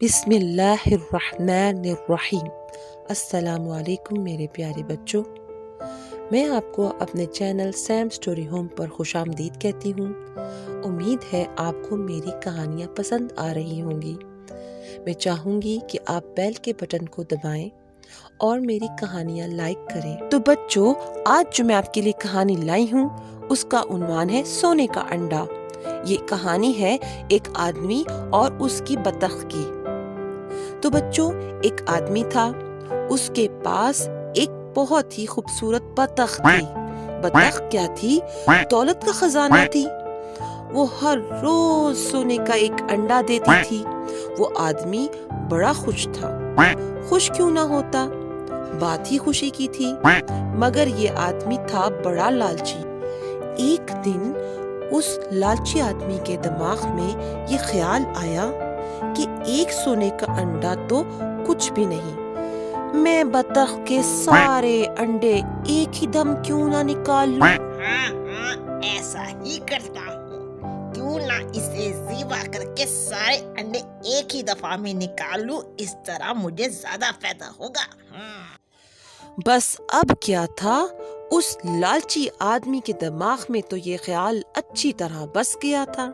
بسم اللہ الرحمن الرحیم۔ السلام علیکم میرے پیارے بچوں، میں آپ کو اپنے چینل سیم سٹوری ہوم پر خوش آمدید کہتی ہوں۔ امید ہے آپ کو میری کہانیاں پسند آ رہی ہوں گی۔ میں چاہوں گی کہ آپ بیل کے بٹن کو دبائیں اور میری کہانیاں لائک کریں۔ تو بچوں، آج جو میں آپ کے لیے کہانی لائی ہوں اس کا عنوان ہے سونے کا انڈا۔ یہ کہانی ہے ایک آدمی اور اس کی بطخ کی۔ تو بچوں، ایک آدمی تھا، اس کے پاس ایک بہت ہی خوبصورت بطخ تھی۔ بطخ کیا تھی؟ دولت کا خزانہ تھی۔ وہ ہر روز سونے کا ایک انڈا دیتی تھی۔ وہ آدمی بڑا خوش تھا۔ خوش کیوں نہ ہوتا، بات ہی خوشی کی تھی۔ مگر یہ آدمی تھا بڑا لالچی۔ ایک دن اس لالچی آدمی کے دماغ میں یہ خیال آیا کہ ایک سونے کا انڈا تو کچھ بھی نہیں، میں بطخ کے سارے انڈے ایک ہی دم کیوں نہ نکال لوں۔ ایسا ہی کرتا ہوں، کیوں نہ اسے ذبح کر کے سارے انڈے ایک ہی دفعہ میں نکال لوں، اس طرح مجھے زیادہ فائدہ ہوگا۔ بس اب کیا تھا، اس لالچی آدمی کے دماغ میں تو یہ خیال اچھی طرح بس گیا تھا۔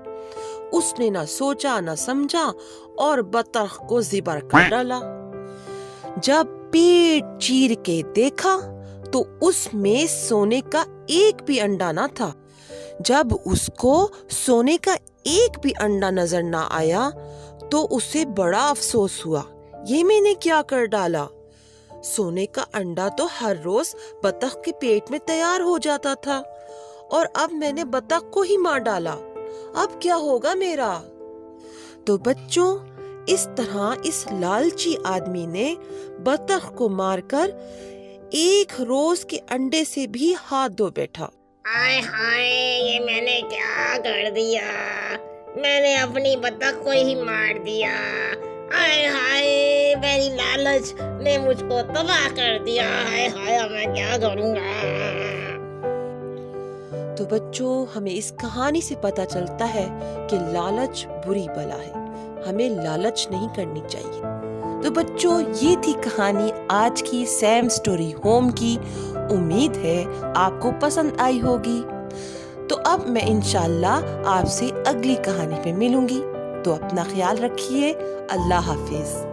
اس نے نہ سوچا نہ سمجھا اور بطخ کو ذبح کر ڈالا۔ جب پیٹ چیر کے دیکھا تو اس میں سونے کا ایک بھی انڈا نہ تھا۔ جب اس کو سونے کا ایک بھی انڈا نظر نہ آیا تو اسے بڑا افسوس ہوا، یہ میں نے کیا کر ڈالا؟ سونے کا انڈا تو ہر روز بطخ کے پیٹ میں تیار ہو جاتا تھا اور اب میں نے بطخ کو ہی مار ڈالا، اب کیا ہوگا میرا؟ تو بچوں، اس طرح اس لالچی آدمی نے بطخ کو مار کر ایک روز کے انڈے سے بھی ہاتھ دھو بیٹھا۔ آئے ہائے، یہ میں نے کیا کر دیا؟ میں نے اپنی بطخ کو ہی مار دیا۔ آئے ہائے، میری لالچ نے مجھ کو تباہ کر دیا۔ آئے ہائے، میں کیا کروں گا؟ تو بچوں، ہمیں اس کہانی سے پتہ چلتا ہے کہ لالچ بری بلا ہے، ہمیں لالچ نہیں کرنی چاہیے۔ تو بچوں، یہ تھی کہانی آج کی سیم سٹوری ہوم کی۔ امید ہے آپ کو پسند آئی ہوگی۔ تو اب میں انشاءاللہ آپ سے اگلی کہانی پہ ملوں گی۔ تو اپنا خیال رکھیے۔ اللہ حافظ۔